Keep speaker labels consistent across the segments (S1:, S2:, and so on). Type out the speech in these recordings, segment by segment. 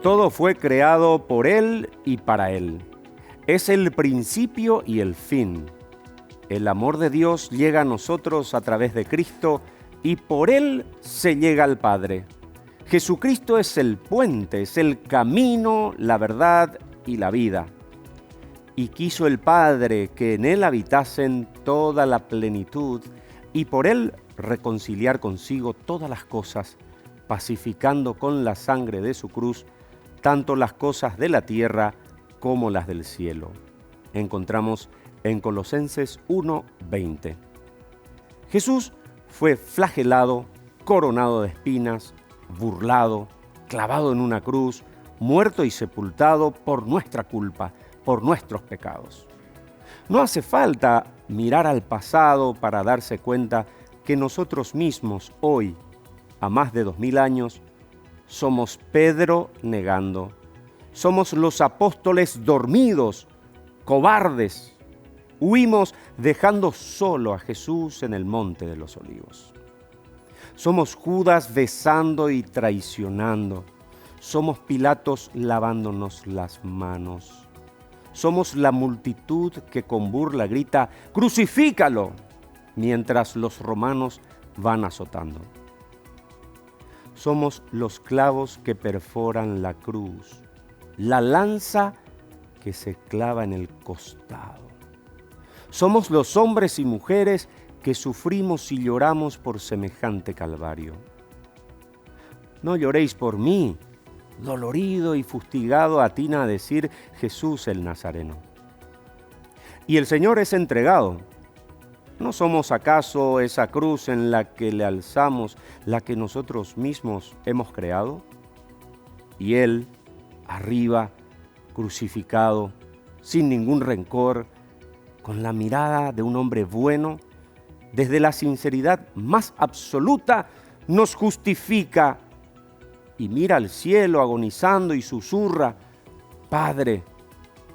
S1: Todo fue creado por Él y para Él. Es el principio y el fin. El amor de Dios llega a nosotros a través de Cristo y por Él se llega al Padre. Jesucristo es el puente, es el camino, la verdad y la vida. Y quiso el Padre que en Él habitasen toda la plenitud y por Él reconciliar consigo todas las cosas, pacificando con la sangre de su cruz tanto las cosas de la tierra como las del cielo. Encontramos en Colosenses 1:20. Jesús fue flagelado, coronado de espinas, burlado, clavado en una cruz, muerto y sepultado por nuestra culpa, por nuestros pecados. No hace falta mirar al pasado para darse cuenta que nosotros mismos hoy, a más de 2000 años, somos Pedro negando. Somos los apóstoles dormidos, cobardes. Huimos dejando solo a Jesús en el monte de los olivos. Somos Judas besando y traicionando. Somos Pilatos lavándonos las manos. Somos la multitud que con burla grita, ¡crucifícalo!, mientras los romanos van azotando. Somos los clavos que perforan la cruz, la lanza que se clava en el costado. Somos los hombres y mujeres que sufrimos y lloramos por semejante calvario. No lloréis por mí, dolorido y fustigado atina a decir Jesús el Nazareno. Y el Señor es entregado. ¿No somos acaso esa cruz en la que le alzamos, la que nosotros mismos hemos creado? Y Él, arriba, crucificado, sin ningún rencor, con la mirada de un hombre bueno, desde la sinceridad más absoluta, nos justifica y mira al cielo agonizando y susurra, Padre,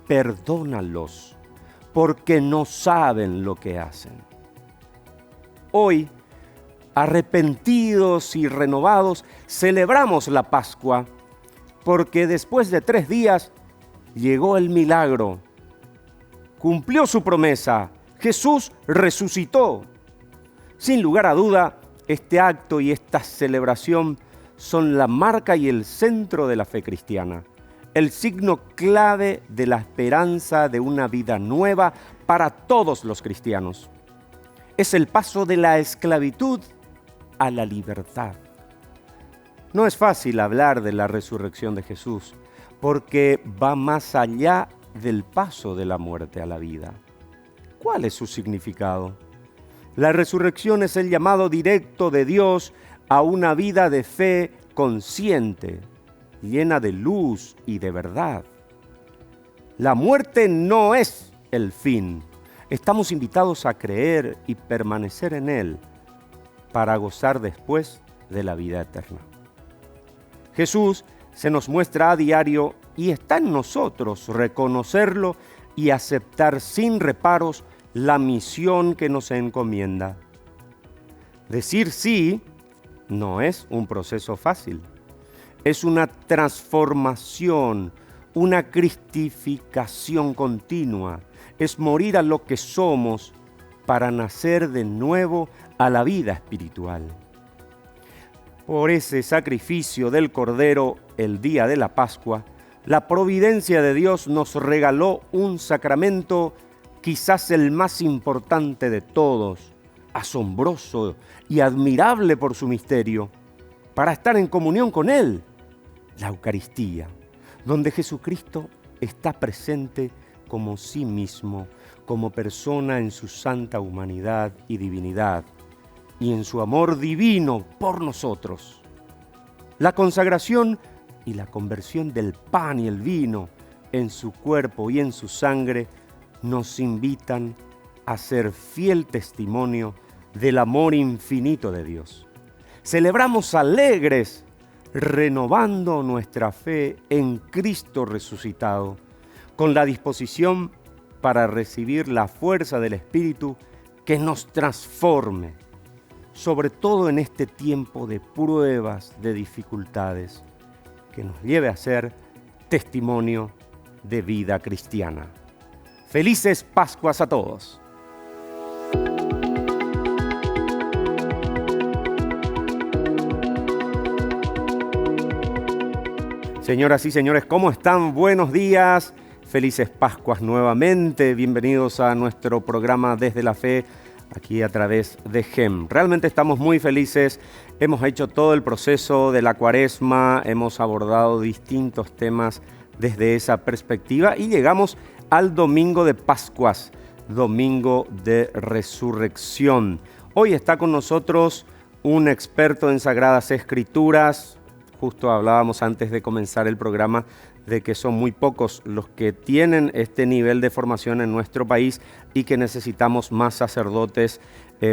S1: perdónalos, porque no saben lo que hacen. Hoy, arrepentidos y renovados, celebramos la Pascua, porque después de 3 días llegó el milagro. Cumplió su promesa. Jesús resucitó. Sin lugar a duda, este acto y esta celebración son la marca y el centro de la fe cristiana, el signo clave de la esperanza de una vida nueva para todos los cristianos. Es el paso de la esclavitud a la libertad. No es fácil hablar de la resurrección de Jesús, porque va más allá del paso de la muerte a la vida. ¿Cuál es su significado? La resurrección es el llamado directo de Dios a una vida de fe consciente, llena de luz y de verdad. La muerte no es el fin. Estamos invitados a creer y permanecer en Él para gozar después de la vida eterna. Jesús se nos muestra a diario y está en nosotros reconocerlo y aceptar sin reparos la misión que nos encomienda. Decir sí no es un proceso fácil. Es una transformación, una cristificación continua. Es morir a lo que somos para nacer de nuevo a la vida espiritual. Por ese sacrificio del Cordero el día de la Pascua, la providencia de Dios nos regaló un sacramento quizás el más importante de todos, asombroso y admirable por su misterio, para estar en comunión con Él, la Eucaristía, donde Jesucristo está presente como sí mismo, como persona en su santa humanidad y divinidad, y en su amor divino por nosotros. La consagración y la conversión del pan y el vino en su cuerpo y en su sangre nos invitan a ser fiel testimonio del amor infinito de Dios. Celebramos alegres, renovando nuestra fe en Cristo resucitado, con la disposición para recibir la fuerza del Espíritu que nos transforme, sobre todo en este tiempo de pruebas, de dificultades. que nos lleve a ser testimonio de vida cristiana. Felices Pascuas a todos. Señoras y señores, ¿cómo están? Buenos días. Felices Pascuas nuevamente. Bienvenidos a nuestro programa Desde la Fe, aquí a través de GEM. Realmente estamos muy felices. Hemos hecho todo el proceso de la Cuaresma, hemos abordado distintos temas desde esa perspectiva y llegamos al domingo de Pascuas, domingo de Resurrección. Hoy está con nosotros un experto en Sagradas Escrituras. Justo hablábamos antes de comenzar el programa de que son muy pocos los que tienen este nivel de formación en nuestro país y que necesitamos más sacerdotes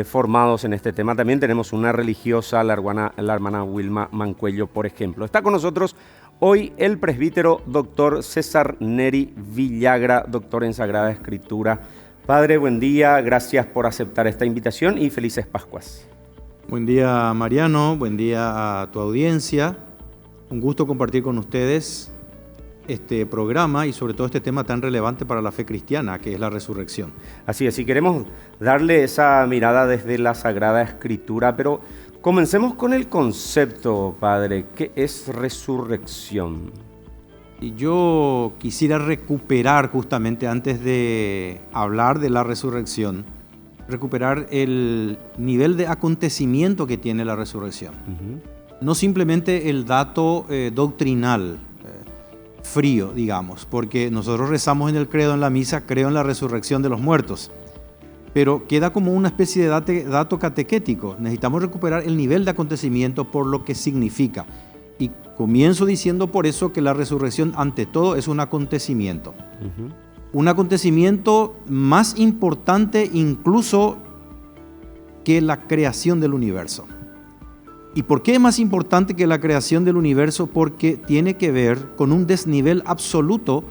S1: formados en este tema. También tenemos una religiosa, la hermana Wilma Mancuello, por ejemplo. Está con nosotros hoy el presbítero doctor César Neri Villagra, doctor en Sagrada Escritura. Padre, buen día, gracias por aceptar esta invitación y felices Pascuas.
S2: Buen día, Mariano, buen día a tu audiencia. Un gusto compartir con ustedes este programa y sobre todo este tema tan relevante para la fe cristiana, que es la resurrección.
S1: Así es, y queremos darle esa mirada desde la Sagrada Escritura, pero comencemos con el concepto, Padre. ¿Qué es resurrección?
S2: Y yo quisiera recuperar justamente antes de hablar de la resurrección, recuperar el nivel de acontecimiento que tiene la resurrección. No simplemente el dato doctrinal, frío, digamos, porque nosotros rezamos en el credo, en la misa, creo en la resurrección de los muertos, pero queda como una especie de dato catequético. Necesitamos recuperar el nivel de acontecimiento por lo que significa. Y comienzo diciendo por eso que la resurrección ante todo es un acontecimiento. Un acontecimiento más importante incluso que la creación del universo. ¿Y por qué es más importante que la creación del universo? Porque tiene que ver con un desnivel absoluto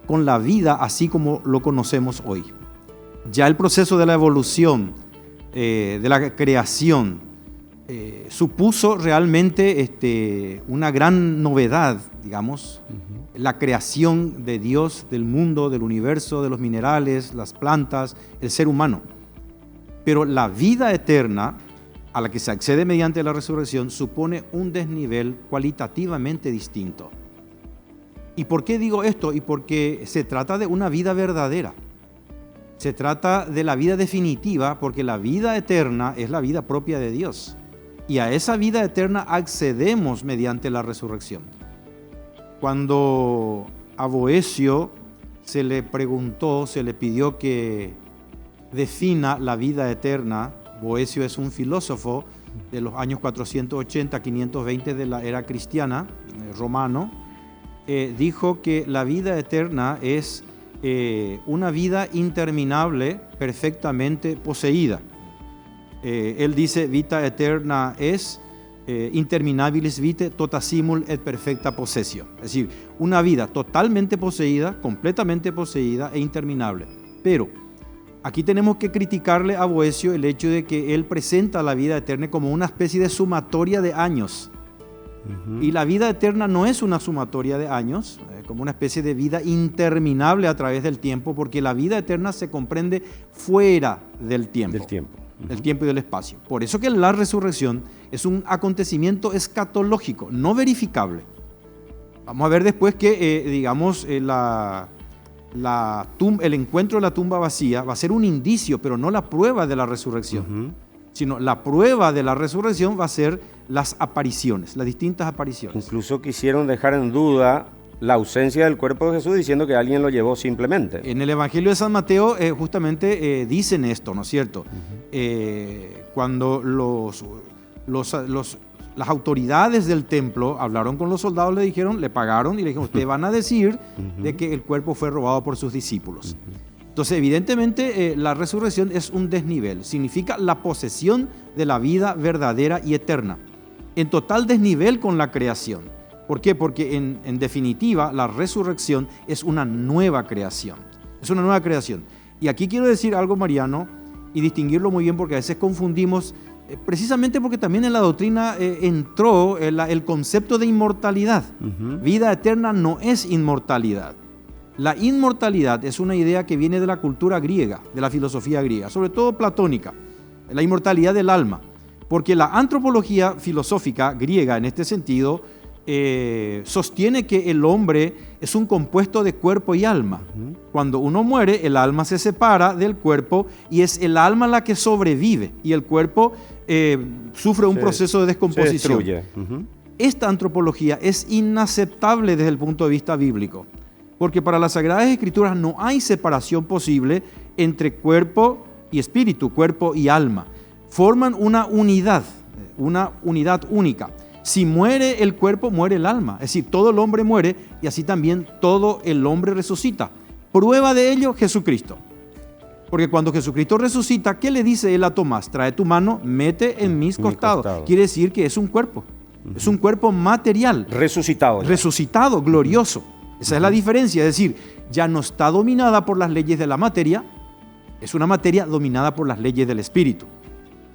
S2: con la vida así como lo conocemos hoy. Ya el proceso de la evolución, de la creación, supuso realmente una gran novedad, digamos, la creación de Dios, del mundo, del universo, de los minerales, las plantas, el ser humano. Pero la vida eterna, a la que se accede mediante la resurrección, supone un desnivel cualitativamente distinto. ¿Y por qué digo esto? Y porque se trata de una vida verdadera. Se trata de la vida definitiva, porque la vida eterna es la vida propia de Dios. Y a esa vida eterna accedemos mediante la resurrección. Cuando a Boecio se le preguntó, se le pidió que defina la vida eterna, Boecio es un filósofo de los años 480-520 de la era cristiana, romano, dijo que la vida eterna es una vida interminable perfectamente poseída. Él dice, vita eterna es interminabilis vitae tota simul et perfecta possessio. Es decir, una vida totalmente poseída, completamente poseída e interminable. Pero aquí tenemos que criticarle a Boecio el hecho de que él presenta la vida eterna como una especie de sumatoria de años. Y la vida eterna no es una sumatoria de años, como una especie de vida interminable a través del tiempo, porque la vida eterna se comprende fuera del tiempo. Del tiempo y del espacio. Por eso que la resurrección es un acontecimiento escatológico, no verificable. Vamos a ver después que, digamos, el encuentro de la tumba vacía va a ser un indicio, pero no la prueba de la resurrección. Sino la prueba de la resurrección va a ser las apariciones, las distintas apariciones.
S1: Incluso quisieron dejar en duda la ausencia del cuerpo de Jesús diciendo que alguien lo llevó simplemente.
S2: En el Evangelio de San Mateo justamente dicen esto, ¿no es cierto? Cuando las autoridades del templo hablaron con los soldados, le pagaron y le dijeron, ustedes van a decir de que el cuerpo fue robado por sus discípulos. Entonces, evidentemente, la resurrección es un desnivel, significa la posesión de la vida verdadera y eterna, en total desnivel con la creación. ¿Por qué? Porque en definitiva la resurrección es una nueva creación. Es una nueva creación. Y aquí quiero decir algo, Mariano, y distinguirlo muy bien, porque a veces confundimos, precisamente porque también en la doctrina entró el concepto de inmortalidad. Vida eterna no es inmortalidad. La inmortalidad es una idea que viene de la cultura griega, de la filosofía griega, sobre todo platónica, la inmortalidad del alma, porque la antropología filosófica griega en este sentido sostiene que el hombre es un compuesto de cuerpo y alma. Cuando uno muere, el alma se separa del cuerpo y es el alma la que sobrevive y el cuerpo sufre un proceso de descomposición. Esta antropología es inaceptable desde el punto de vista bíblico, porque para las Sagradas Escrituras no hay separación posible entre cuerpo y espíritu, cuerpo y alma. Forman una unidad única. Si muere el cuerpo, muere el alma. Es decir, todo el hombre muere y así también todo el hombre resucita. Prueba de ello, Jesucristo. Porque cuando Jesucristo resucita, ¿qué le dice él a Tomás? Trae tu mano, mete en mis costados. Quiere decir que es un cuerpo. Es un cuerpo material.
S1: Resucitado.
S2: Resucitado, glorioso. Esa es la diferencia. Es decir, ya no está dominada por las leyes de la materia, es una materia dominada por las leyes del espíritu.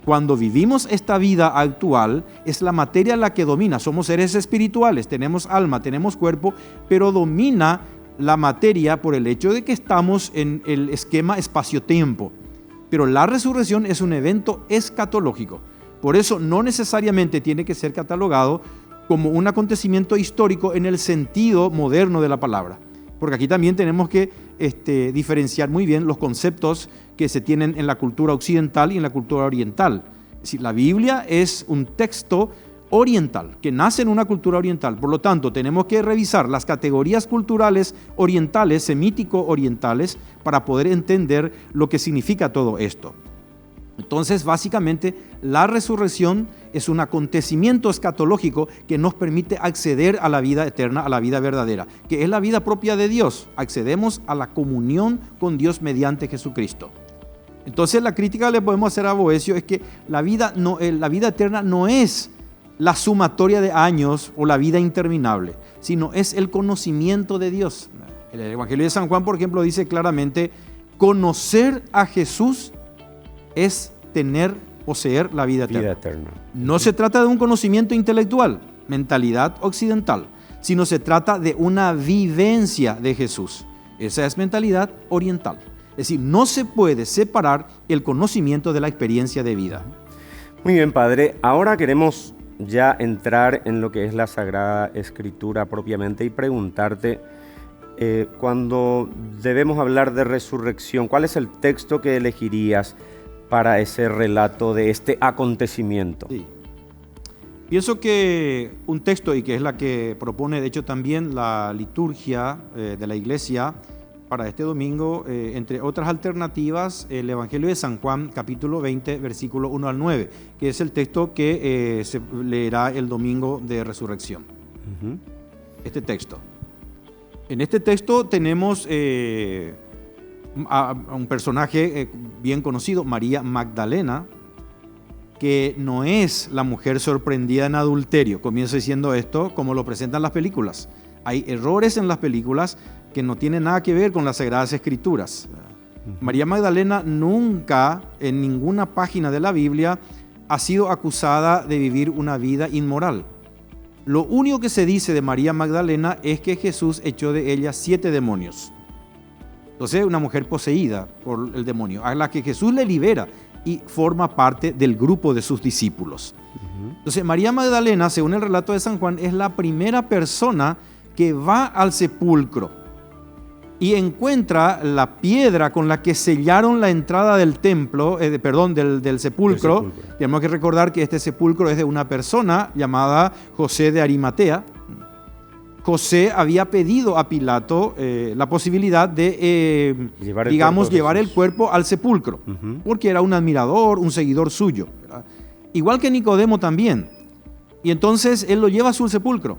S2: Cuando vivimos esta vida actual, es la materia la que domina. Somos seres espirituales, tenemos alma, tenemos cuerpo, pero domina la materia por el hecho de que estamos en el esquema espacio-tiempo. Pero la resurrección es un evento escatológico. Por eso no necesariamente tiene que ser catalogado como un acontecimiento histórico en el sentido moderno de la palabra. Porque aquí también tenemos que diferenciar muy bien los conceptos que se tienen en la cultura occidental y en la cultura oriental. Es decir, la Biblia es un texto oriental, que nace en una cultura oriental. Por lo tanto, tenemos que revisar las categorías culturales orientales, semítico-orientales, para poder entender lo que significa todo esto. Entonces, básicamente, la resurrección es un acontecimiento escatológico que nos permite acceder a la vida eterna, a la vida verdadera, que es la vida propia de Dios. Accedemos a la comunión con Dios mediante Jesucristo. Entonces, la crítica que le podemos hacer a Boecio es que la vida eterna no es la sumatoria de años o la vida interminable, sino es el conocimiento de Dios. El Evangelio de San Juan, por ejemplo, dice claramente: conocer a Jesús es poseer la vida eterna. No se trata de un conocimiento intelectual, mentalidad occidental, sino se trata de una vivencia de Jesús. Esa es mentalidad oriental. Es decir, no se puede separar el conocimiento de la experiencia de vida.
S1: Muy bien, Padre. Ahora queremos ya entrar en lo que es la Sagrada Escritura propiamente y preguntarte, cuando debemos hablar de resurrección, ¿cuál es el texto que elegirías para ese relato de este acontecimiento?
S2: Sí. Pienso que un texto, y que es la que propone de hecho también la liturgia de la Iglesia para este domingo, entre otras alternativas, el Evangelio de San Juan, capítulo 20, versículo 1 al 9, que es el texto que se leerá el domingo de resurrección. Este texto. En este texto tenemos a un personaje bien conocido, María Magdalena, que no es la mujer sorprendida en adulterio. Comienzo diciendo esto como lo presentan las películas. Hay errores en las películas que no tienen nada que ver con las Sagradas Escrituras. María Magdalena nunca, en ninguna página de la Biblia, ha sido acusada de vivir una vida inmoral. Lo único que se dice de María Magdalena es que Jesús echó de ella 7 demonios. Entonces, una mujer poseída por el demonio, a la que Jesús le libera y forma parte del grupo de sus discípulos. Entonces, María Magdalena, según el relato de San Juan, es la primera persona que va al sepulcro y encuentra la piedra con la que sellaron la entrada del templo, del sepulcro. Tenemos que recordar que este sepulcro es de una persona llamada José de Arimatea. José había pedido a Pilato la posibilidad de, llevar el cuerpo al sepulcro, porque era un admirador, un seguidor suyo, ¿verdad? Igual que Nicodemo también. Y entonces él lo lleva a su sepulcro.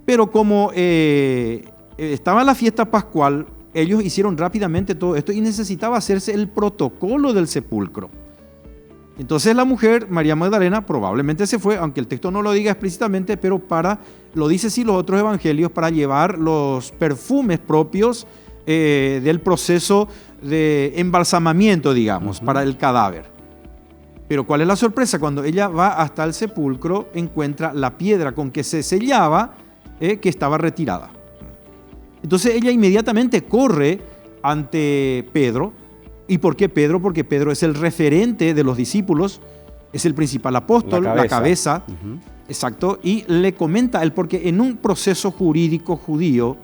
S2: Pero como estaba la fiesta pascual, ellos hicieron rápidamente todo esto y necesitaba hacerse el protocolo del sepulcro. Entonces la mujer, María Magdalena, probablemente se fue, aunque el texto no lo diga explícitamente, pero lo dice sí los otros evangelios, para llevar los perfumes propios del proceso de embalsamamiento, digamos, para el cadáver. Pero ¿cuál es la sorpresa? Cuando ella va hasta el sepulcro, encuentra la piedra con que se sellaba, que estaba retirada. Entonces ella inmediatamente corre ante Pedro. ¿Y por qué Pedro? Porque Pedro es el referente de los discípulos, es el principal apóstol, la cabeza. Exacto, y le comenta él, porque en un proceso jurídico judío,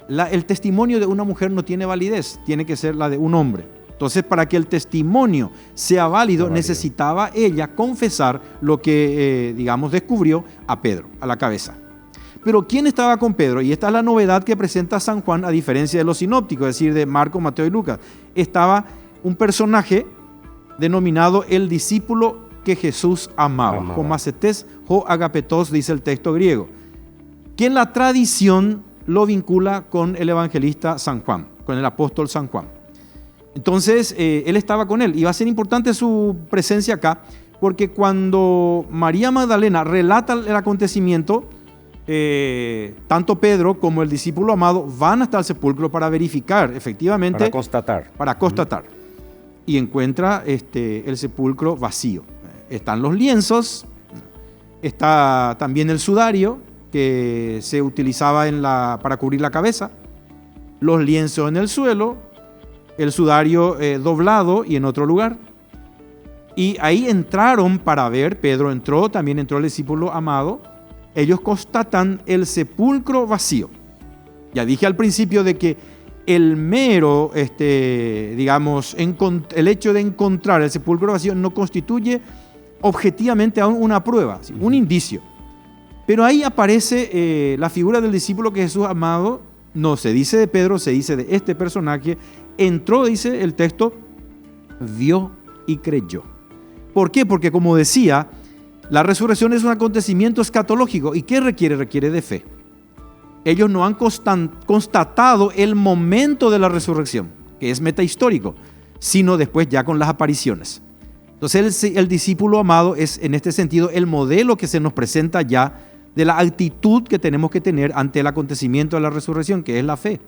S2: el testimonio de una mujer no tiene validez, tiene que ser la de un hombre. Entonces, para que el testimonio sea válido, necesitaba ella confesar lo que, digamos, descubrió a Pedro, a la cabeza. Pero ¿quién estaba con Pedro? Y esta es la novedad que presenta San Juan, a diferencia de los sinópticos, es decir, de Marco, Mateo y Lucas. Estaba un personaje denominado el discípulo que Jesús amaba. Homacetes ho agapetos, dice el texto griego, que en la tradición lo vincula con el evangelista San Juan, con el apóstol San Juan. Entonces, él estaba con él. Y va a ser importante su presencia acá, porque cuando María Magdalena relata el acontecimiento, tanto Pedro como el discípulo amado van hasta el sepulcro para verificar, efectivamente. Para constatar. Y encuentra el sepulcro vacío. Están los lienzos, está también el sudario que se utilizaba para cubrir la cabeza, los lienzos en el suelo, el sudario doblado y en otro lugar. Y ahí entraron para ver, Pedro entró, también entró el discípulo amado. Ellos constatan el sepulcro vacío. Ya dije al principio de que el mero, digamos, el hecho de encontrar el sepulcro vacío no constituye objetivamente aún una prueba, ¿sí? Un indicio. Pero ahí aparece la figura del discípulo que Jesús amado, no se dice de Pedro, se dice de este personaje. Entró, dice el texto, vio y creyó. ¿Por qué? Porque, como decía, la resurrección es un acontecimiento escatológico. ¿Y qué requiere? Requiere de fe. Ellos no han constatado el momento de la resurrección, que es metahistórico, sino después ya con las apariciones. Entonces el discípulo amado es en este sentido el modelo que se nos presenta ya de la actitud que tenemos que tener ante el acontecimiento de la resurrección, que es la fe.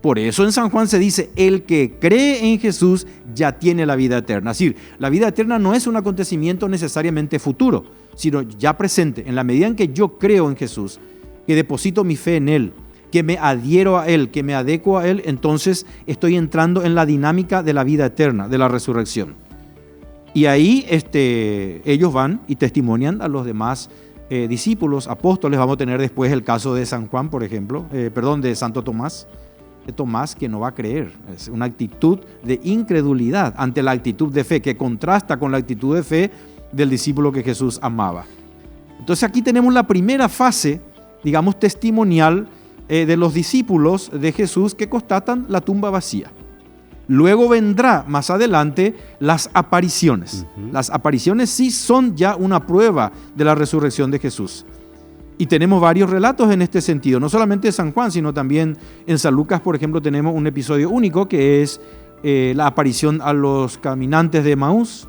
S2: Por eso en San Juan se dice, el que cree en Jesús ya tiene la vida eterna. Es decir, la vida eterna no es un acontecimiento necesariamente futuro, sino ya presente. En la medida en que yo creo en Jesús, que deposito mi fe en Él, que me adhiero a Él, que me adecuo a Él, entonces estoy entrando en la dinámica de la vida eterna, de la resurrección. Y ahí ellos van y testimonian a los demás discípulos, apóstoles. Vamos a tener después el caso de San Juan, por ejemplo, de Santo Tomás. De Tomás, que no va a creer. Es una actitud de incredulidad ante la actitud de fe, que contrasta con la actitud de fe del discípulo que Jesús amaba. Entonces aquí tenemos la primera fase, digamos, testimonial de los discípulos de Jesús que constatan la tumba vacía. Luego vendrá más adelante las apariciones. Las apariciones sí son ya una prueba de la resurrección de Jesús. Y tenemos varios relatos en este sentido, no solamente de San Juan, sino también en San Lucas, por ejemplo, tenemos un episodio único que es la aparición a los caminantes de Emaús.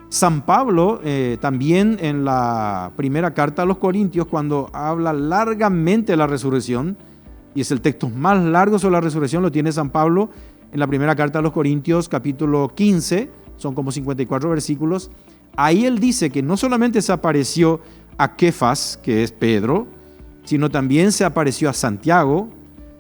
S2: San Pablo también en la primera carta a los Corintios, cuando habla largamente de la resurrección, y es el texto más largo sobre la resurrección, lo tiene San Pablo en la primera carta a los Corintios, capítulo 15, son como 54 versículos. Ahí él dice que no solamente se apareció a Kefas, que es Pedro, sino también se apareció a Santiago,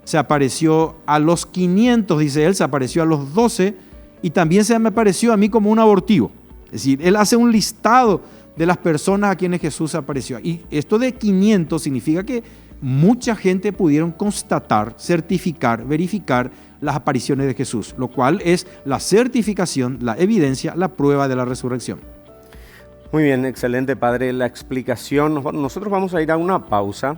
S2: se apareció a los 500, dice él, se apareció a los 12, y también se me apareció a mí como un abortivo. Es decir, él hace un listado de las personas a quienes Jesús apareció. Y esto de 500 significa que mucha gente pudieron constatar, certificar, verificar las apariciones de Jesús, lo cual es la certificación, la evidencia, la prueba de la resurrección.
S1: Muy bien, excelente, Padre, la explicación. Nosotros vamos a ir a una pausa,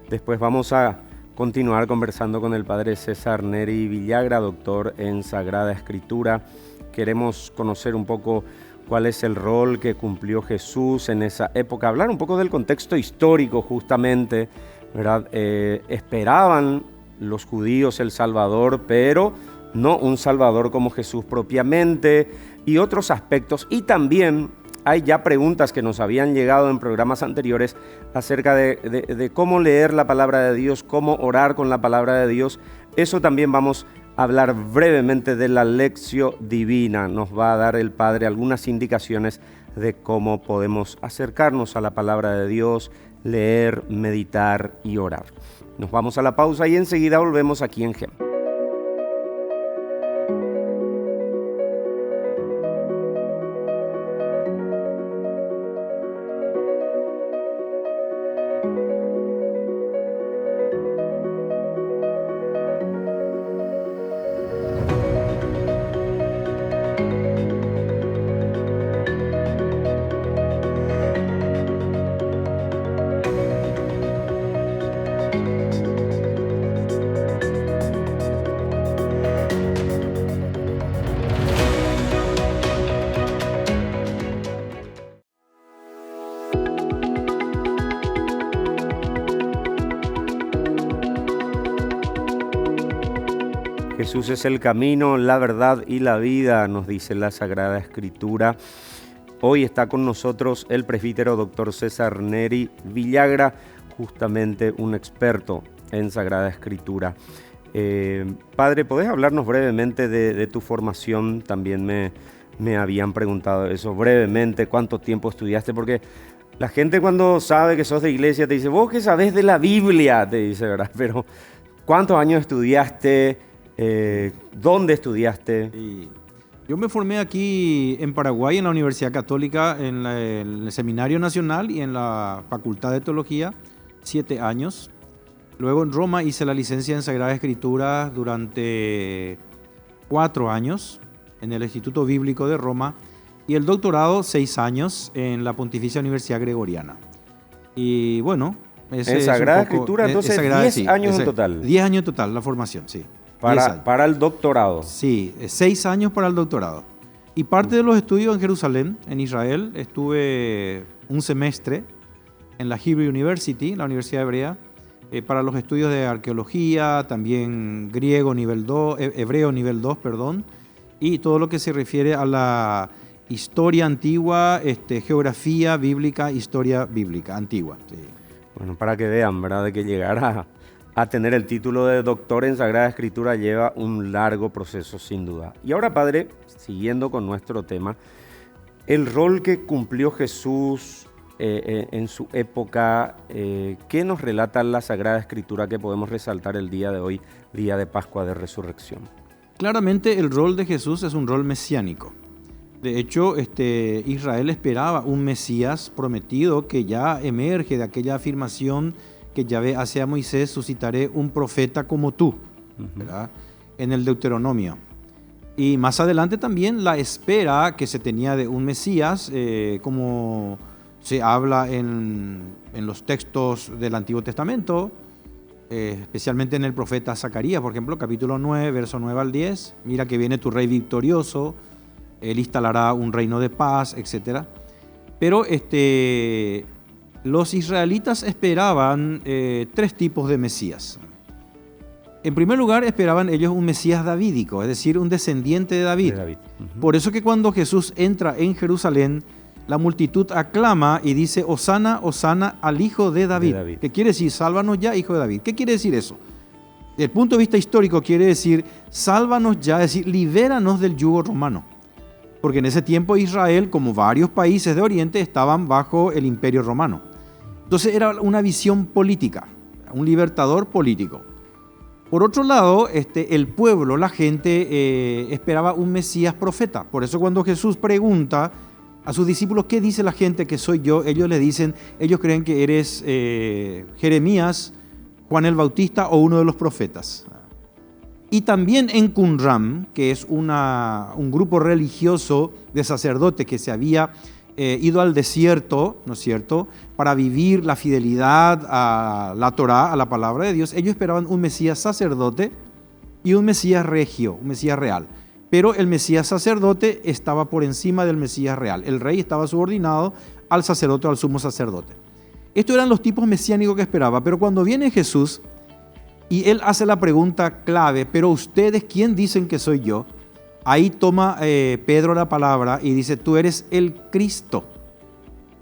S1: después vamos a continuar conversando con el Padre César Neri Villagra, doctor en Sagrada Escritura. Queremos conocer un poco cuál es el rol que cumplió Jesús en esa época, hablar un poco del contexto histórico justamente, ¿verdad? Esperaban los judíos el Salvador, pero no un Salvador como Jesús propiamente, y otros aspectos, y también hay ya preguntas que nos habían llegado en programas anteriores acerca de cómo leer la palabra de Dios, cómo orar con la palabra de Dios. Eso también vamos a hablar brevemente de la Lectio Divina. Nos va a dar el Padre algunas indicaciones de cómo podemos acercarnos a la palabra de Dios, leer, meditar y orar. Nos vamos a la pausa y enseguida volvemos aquí en GEM. Jesús es el camino, la verdad y la vida, nos dice la Sagrada Escritura. Hoy está con nosotros el presbítero Dr. César Neri Villagra, justamente un experto en Sagrada Escritura. Padre, ¿podés hablarnos brevemente de tu formación? También me habían preguntado eso brevemente, ¿cuánto tiempo estudiaste? Porque la gente cuando sabe que sos de iglesia te dice, vos qué sabés de la Biblia, te dice, ¿verdad? Pero ¿cuántos años estudiaste? ¿Dónde estudiaste?
S2: Yo me formé aquí en Paraguay, en la Universidad Católica, en el Seminario Nacional y en la Facultad de Teología, 7 años. Luego en Roma hice la licencia en Sagrada Escritura durante 4 años en el Instituto Bíblico de Roma y el doctorado 6 años en la Pontificia Universidad Gregoriana. Y bueno,
S1: en Sagrada Escritura, entonces 10 años en total.
S2: 10 años en total, la formación, sí.
S1: Para el doctorado.
S2: Sí, 6 años para el doctorado. Y parte de los estudios en Jerusalén, en Israel, estuve un semestre en la Hebrew University, la Universidad Hebrea, para los estudios de arqueología, también griego nivel 2, hebreo nivel 2, perdón, y todo lo que se refiere a la historia antigua, geografía bíblica, historia bíblica antigua. Sí.
S1: Bueno, para que vean, ¿verdad?, de que llegar a tener el título de doctor en Sagrada Escritura lleva un largo proceso, sin duda. Y ahora, Padre, siguiendo con nuestro tema, el rol que cumplió Jesús en su época, ¿qué nos relata la Sagrada Escritura que podemos resaltar el día de hoy, día de Pascua de Resurrección?
S2: Claramente el rol de Jesús es un rol mesiánico. De hecho, Israel esperaba un Mesías prometido que ya emerge de aquella afirmación que Yahvé hace a Moisés, suscitaré un profeta como tú, ¿verdad?, en el Deuteronomio. Y más adelante también la espera que se tenía de un Mesías, como se habla en los textos del Antiguo Testamento, especialmente en el profeta Zacarías, por ejemplo, capítulo 9, verso 9 al 10, mira que viene tu rey victorioso, él instalará un reino de paz, etc. Pero los israelitas esperaban 3 tipos de Mesías. En primer lugar, esperaban ellos un Mesías davídico, es decir, un descendiente de David. Por eso que cuando Jesús entra en Jerusalén, la multitud aclama y dice, Hosana, Hosana al Hijo de David. ¿Qué quiere decir? Sálvanos ya, Hijo de David. ¿Qué quiere decir eso? Desde el punto de vista histórico quiere decir, sálvanos ya, es decir, libéranos del yugo romano. Porque en ese tiempo Israel, como varios países de Oriente, estaban bajo el Imperio Romano. Entonces era una visión política, un libertador político. Por otro lado, el pueblo, la gente, esperaba un Mesías profeta. Por eso cuando Jesús pregunta a sus discípulos, ¿qué dice la gente que soy yo? Ellos le dicen, ellos creen que eres Jeremías, Juan el Bautista o uno de los profetas. Y también en Qumran, que es un grupo religioso de sacerdotes que se había ido al desierto, ¿no es cierto?, para vivir la fidelidad a la Torá, a la palabra de Dios. Ellos esperaban un Mesías sacerdote y un Mesías regio, un Mesías real. Pero el Mesías sacerdote estaba por encima del Mesías real. El rey estaba subordinado al sacerdote, al sumo sacerdote. Estos eran los tipos mesiánicos que esperaba. Pero cuando viene Jesús y él hace la pregunta clave, pero ustedes, ¿quién dicen que soy yo? Ahí toma Pedro la palabra y dice, tú eres el Cristo.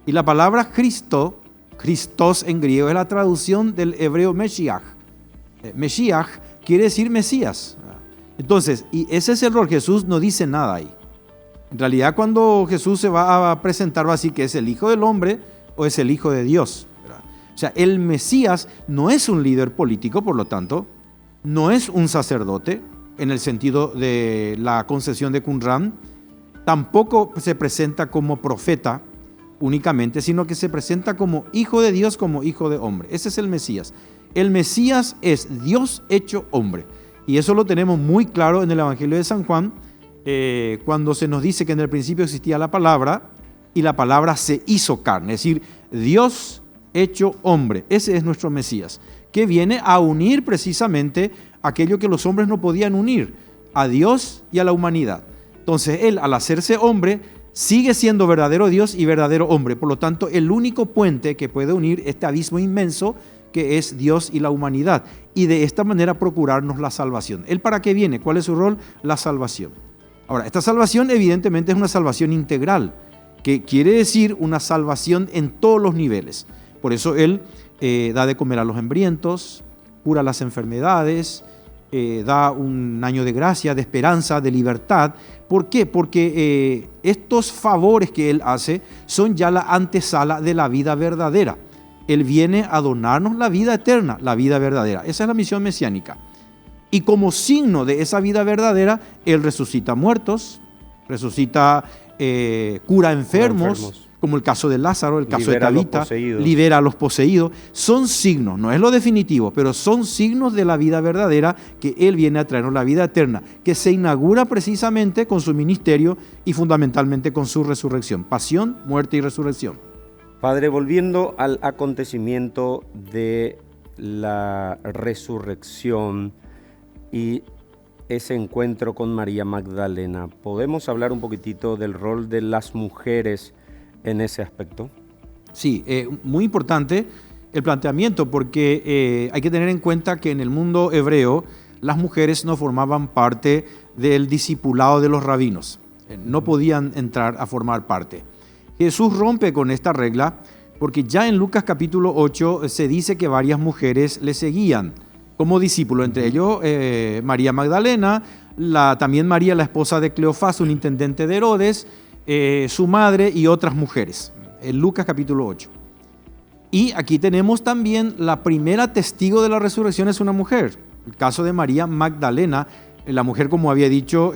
S2: Y la palabra Cristo, Christos en griego, es la traducción del hebreo Meshiach. Meshiach quiere decir Mesías. Entonces, y ese es el error, Jesús no dice nada ahí. En realidad, cuando Jesús se va a presentar, va a decir que es el Hijo del Hombre o es el Hijo de Dios, ¿verdad? O sea, el Mesías no es un líder político, por lo tanto, no es un sacerdote, en el sentido de la concesión de Qumran, tampoco se presenta como profeta únicamente, sino que se presenta como Hijo de Dios, como Hijo de hombre. Ese es el Mesías. El Mesías es Dios hecho hombre. Y eso lo tenemos muy claro en el Evangelio de San Juan, cuando se nos dice que en el principio existía la palabra y la palabra se hizo carne, es decir, Dios hecho hombre. Ese es nuestro Mesías, que viene a unir precisamente aquello que los hombres no podían unir, a Dios y a la humanidad. Entonces Él, al hacerse hombre, sigue siendo verdadero Dios y verdadero hombre. Por lo tanto, el único puente que puede unir este abismo inmenso que es Dios y la humanidad, y de esta manera procurarnos la salvación. ¿Él para qué viene? ¿Cuál es su rol? La salvación. Ahora, esta salvación evidentemente es una salvación integral, que quiere decir una salvación en todos los niveles. Por eso Él da de comer a los hambrientos, cura las enfermedades, da un año de gracia, de esperanza, de libertad. ¿Por qué? Porque estos favores que Él hace son ya la antesala de la vida verdadera. Él viene a donarnos la vida eterna, la vida verdadera. Esa es la misión mesiánica. Y como signo de esa vida verdadera, Él resucita muertos, cura enfermos, como el caso de Lázaro, el caso de Tabita, libera a los poseídos. Son signos, no es lo definitivo, pero son signos de la vida verdadera, que Él viene a traernos la vida eterna, que se inaugura precisamente con su ministerio y fundamentalmente con su resurrección. Pasión, muerte y resurrección.
S1: Padre, volviendo al acontecimiento de la resurrección y ese encuentro con María Magdalena, ¿podemos hablar un poquitito del rol de las mujeres en ese aspecto?
S2: Sí, muy importante el planteamiento, porque hay que tener en cuenta que en el mundo hebreo las mujeres no formaban parte del discipulado de los rabinos, no podían entrar a formar parte. Jesús rompe con esta regla porque ya en Lucas capítulo 8 se dice que varias mujeres le seguían como discípulo, entre ellos María Magdalena, también María, la esposa de Cleofás, un intendente de Herodes, su madre y otras mujeres, en Lucas capítulo 8. Y aquí tenemos también la primera testigo de la resurrección es una mujer, el caso de María Magdalena, la mujer, como había dicho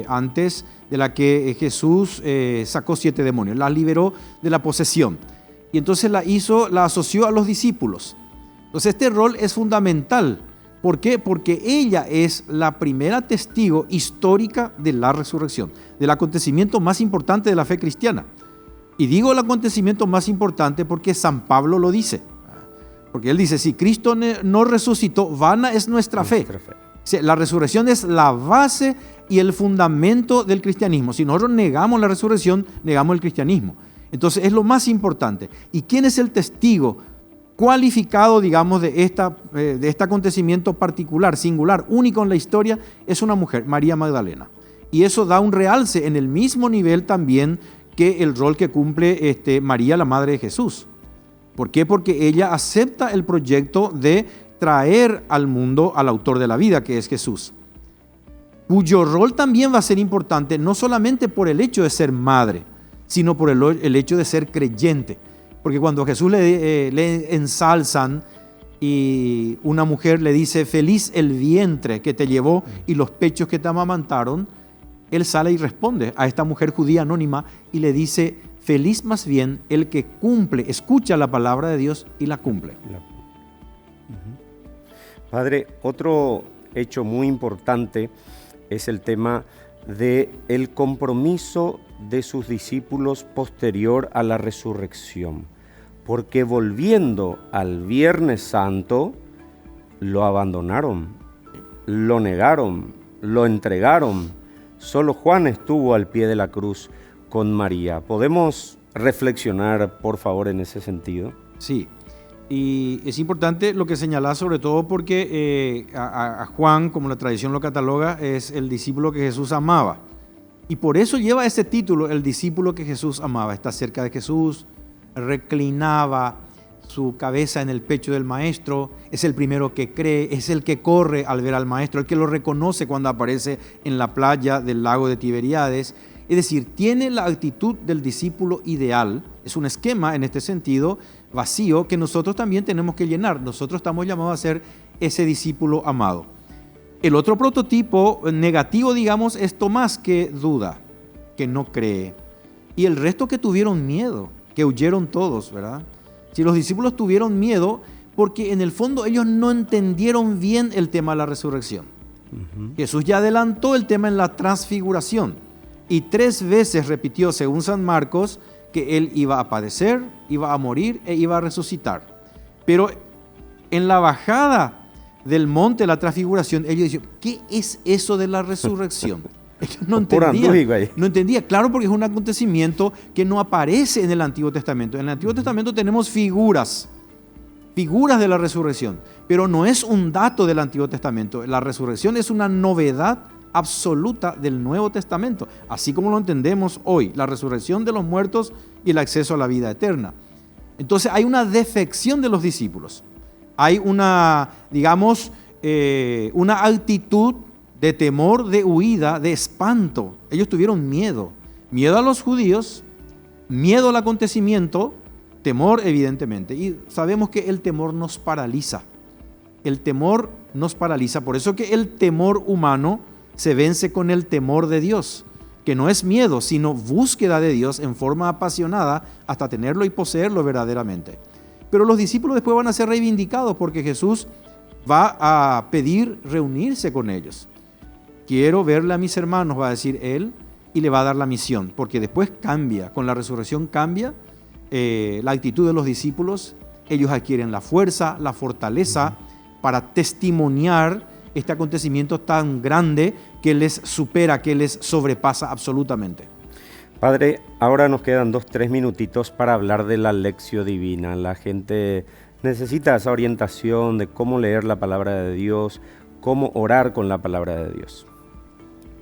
S2: antes, de la que Jesús sacó 7 demonios, la liberó de la posesión. Y entonces la asoció a los discípulos. Entonces este rol es fundamental. ¿Por qué? Porque ella es la primera testigo histórica de la resurrección, del acontecimiento más importante de la fe cristiana. Y digo el acontecimiento más importante porque San Pablo lo dice. Porque él dice, si Cristo no resucitó, vana es nuestra fe. La resurrección es la base y el fundamento del cristianismo. Si nosotros negamos la resurrección, negamos el cristianismo. Entonces es lo más importante. ¿Y quién es el testigo cualificado, digamos, de este acontecimiento particular, singular, único en la historia? Es una mujer, María Magdalena. Y eso da un realce en el mismo nivel también que el rol que cumple María, la madre de Jesús. ¿Por qué? Porque ella acepta el proyecto de traer al mundo al autor de la vida, que es Jesús, cuyo rol también va a ser importante, no solamente por el hecho de ser madre, sino por el hecho de ser creyente. Porque cuando a Jesús le ensalzan y una mujer le dice, feliz el vientre que te llevó y los pechos que te amamantaron, él sale y responde a esta mujer judía anónima y le dice, feliz más bien el que cumple, escucha la palabra de Dios y la cumple.
S1: Padre, otro hecho muy importante es el tema del compromiso de sus discípulos posterior a la resurrección, porque volviendo al Viernes Santo, lo abandonaron, lo negaron, lo entregaron. Solo Juan estuvo al pie de la cruz con María. ¿Podemos reflexionar, por favor, en ese sentido?
S2: Sí. Y es importante lo que señalás, sobre todo porque a Juan, como la tradición lo cataloga, es el discípulo que Jesús amaba. Y por eso lleva ese título, el discípulo que Jesús amaba. Está cerca de Jesús, reclinaba su cabeza en el pecho del maestro, es el primero que cree, es el que corre al ver al maestro, el que lo reconoce cuando aparece en la playa del lago de Tiberíades. Es decir, tiene la actitud del discípulo ideal. Es un esquema en este sentido vacío que nosotros también tenemos que llenar. Nosotros estamos llamados a ser ese discípulo amado. El otro prototipo negativo, digamos, es Tomás, que duda, que no cree. Y el resto que tuvieron miedo, que huyeron todos, ¿verdad? Si los discípulos tuvieron miedo, porque en el fondo ellos no entendieron bien el tema de la resurrección. Jesús ya adelantó el tema en la transfiguración y 3 veces repitió, según San Marcos, que Él iba a padecer, iba a morir e iba a resucitar. Pero en la bajada del monte de la transfiguración, ellos dicen, ¿qué es eso de la resurrección? Ellos no entendían. Claro, porque es un acontecimiento que no aparece en el Antiguo Testamento. En el Antiguo Testamento tenemos figuras de la resurrección, pero no es un dato del Antiguo Testamento. La resurrección es una novedad absoluta del Nuevo Testamento, así como lo entendemos hoy, la resurrección de los muertos y el acceso a la vida eterna. Entonces hay una defección de los discípulos. Hay una, digamos, una actitud de temor, de huida, de espanto. Ellos tuvieron miedo a los judíos, miedo al acontecimiento, temor evidentemente. Y sabemos que el temor nos paraliza. El temor nos paraliza. Por eso que el temor humano se vence con el temor de Dios, que no es miedo, sino búsqueda de Dios en forma apasionada hasta tenerlo y poseerlo verdaderamente. Pero los discípulos después van a ser reivindicados porque Jesús va a pedir reunirse con ellos. Quiero verle a mis hermanos, va a decir él, y le va a dar la misión, porque después cambia, con la resurrección cambia la actitud de los discípulos. Ellos adquieren la fuerza, la fortaleza para testimoniar este acontecimiento tan grande que les supera, que les sobrepasa absolutamente.
S1: Padre, ahora nos quedan 2-3 minutitos para hablar de la Lectio Divina. La gente necesita esa orientación de cómo leer la palabra de Dios, cómo orar con la palabra de Dios.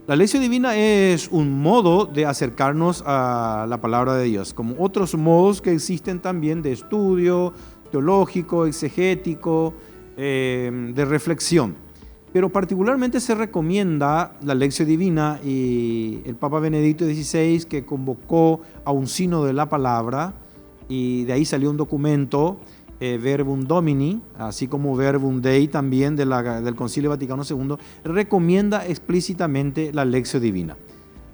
S2: La Lectio Divina es un modo de acercarnos a la palabra de Dios, como otros modos que existen también de estudio teológico, exegético, de reflexión. Pero particularmente se recomienda la Lectio Divina, y el Papa Benedicto XVI, que convocó a un sínodo de la palabra, y de ahí salió un documento, Verbum Domini, así como Verbum Dei también del Concilio Vaticano II, recomienda explícitamente la Lectio Divina.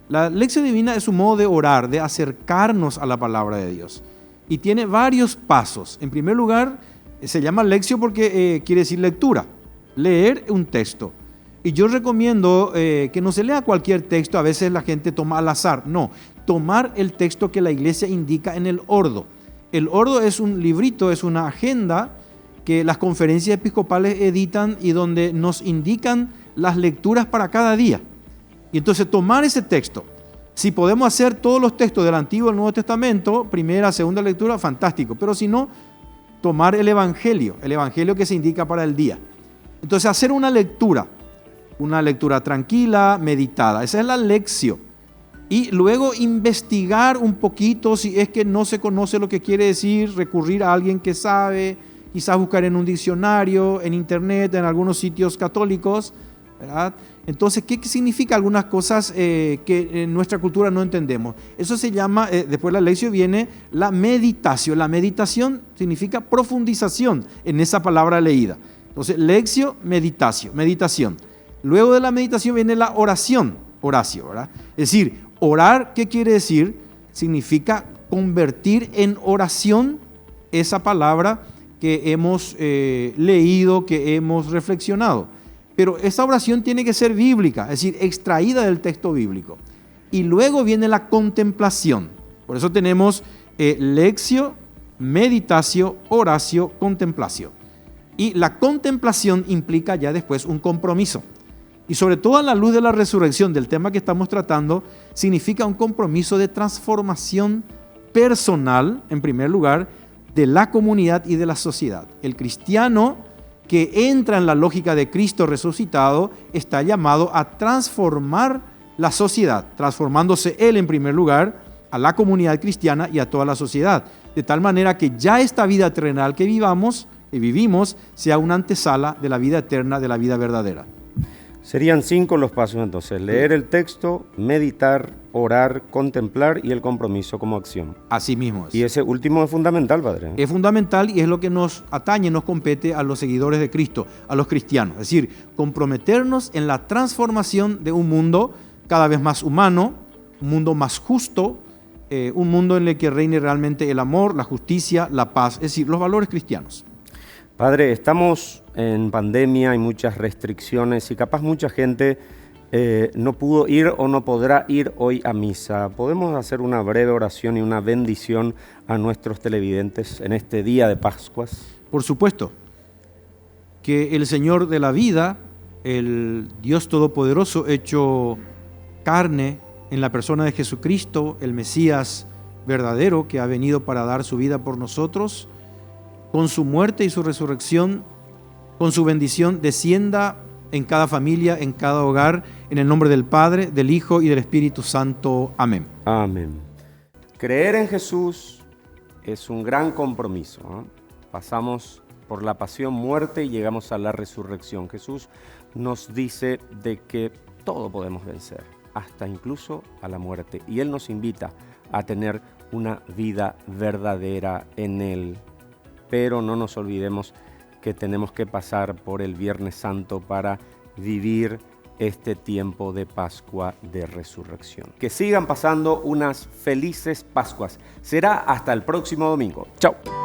S2: La Lectio Divina es un modo de orar, de acercarnos a la palabra de Dios, y tiene varios pasos. En primer lugar, se llama Lectio porque quiere decir lectura, leer un texto. Y yo recomiendo que no se lea cualquier texto. A veces la gente toma al azar. No, tomar el texto que la iglesia indica en el ordo. El ordo es un librito, es una agenda que las conferencias episcopales editan y donde nos indican las lecturas para cada día. Y entonces tomar ese texto. Si podemos hacer todos los textos del Antiguo y del Nuevo Testamento, primera, segunda lectura, fantástico. Pero si no, tomar el Evangelio que se indica para el día. Entonces hacer una lectura tranquila, meditada. Esa es la lectio. Y luego investigar un poquito, si es que no se conoce lo que quiere decir, recurrir a alguien que sabe, quizás buscar en un diccionario, en internet, en algunos sitios católicos, ¿verdad? Entonces, ¿qué significa algunas cosas que en nuestra cultura no entendemos? Eso se llama, después de la lectio viene la meditación. La meditación significa profundización en esa palabra leída. Entonces, lectio, meditación. Luego de la meditación viene la oración, oratio, ¿verdad? Es decir, orar, ¿qué quiere decir? Significa convertir en oración esa palabra que hemos leído, que hemos reflexionado. Pero esa oración tiene que ser bíblica, es decir, extraída del texto bíblico. Y luego viene la contemplación. Por eso tenemos lectio, meditatio, oratio, contemplatio. Y la contemplación implica ya después un compromiso. Y sobre todo a la luz de la resurrección, del tema que estamos tratando, significa un compromiso de transformación personal, en primer lugar, de la comunidad y de la sociedad. El cristiano que entra en la lógica de Cristo resucitado está llamado a transformar la sociedad, transformándose él en primer lugar, a la comunidad cristiana y a toda la sociedad, de tal manera que ya esta vida terrenal que vivimos, sea una antesala de la vida eterna, de la vida verdadera.
S1: Serían 5 los pasos entonces: leer el texto, meditar, orar, contemplar y el compromiso como acción.
S2: Así mismo es.
S1: Y ese último es fundamental, Padre.
S2: Es fundamental y es lo que nos atañe, nos compete a los seguidores de Cristo, a los cristianos. Es decir, comprometernos en la transformación de un mundo cada vez más humano, un mundo más justo, un mundo en el que reine realmente el amor, la justicia, la paz, es decir, los valores cristianos.
S1: Padre, estamos en pandemia, hay muchas restricciones y capaz mucha gente no pudo ir o no podrá ir hoy a misa. ¿Podemos hacer una breve oración y una bendición a nuestros televidentes en este día de Pascuas?
S2: Por supuesto, que el Señor de la vida, el Dios Todopoderoso hecho carne en la persona de Jesucristo, el Mesías verdadero que ha venido para dar su vida por nosotros, con su muerte y su resurrección, con su bendición, descienda en cada familia, en cada hogar, en el nombre del Padre, del Hijo y del Espíritu Santo. Amén.
S1: Amén. Creer en Jesús es un gran compromiso, ¿eh? Pasamos por la pasión, muerte y llegamos a la resurrección. Jesús nos dice de que todo podemos vencer, hasta incluso a la muerte. Y Él nos invita a tener una vida verdadera en Él. Pero no nos olvidemos que tenemos que pasar por el Viernes Santo para vivir este tiempo de Pascua de Resurrección. Que sigan pasando unas felices Pascuas. Será hasta el próximo domingo. Chao.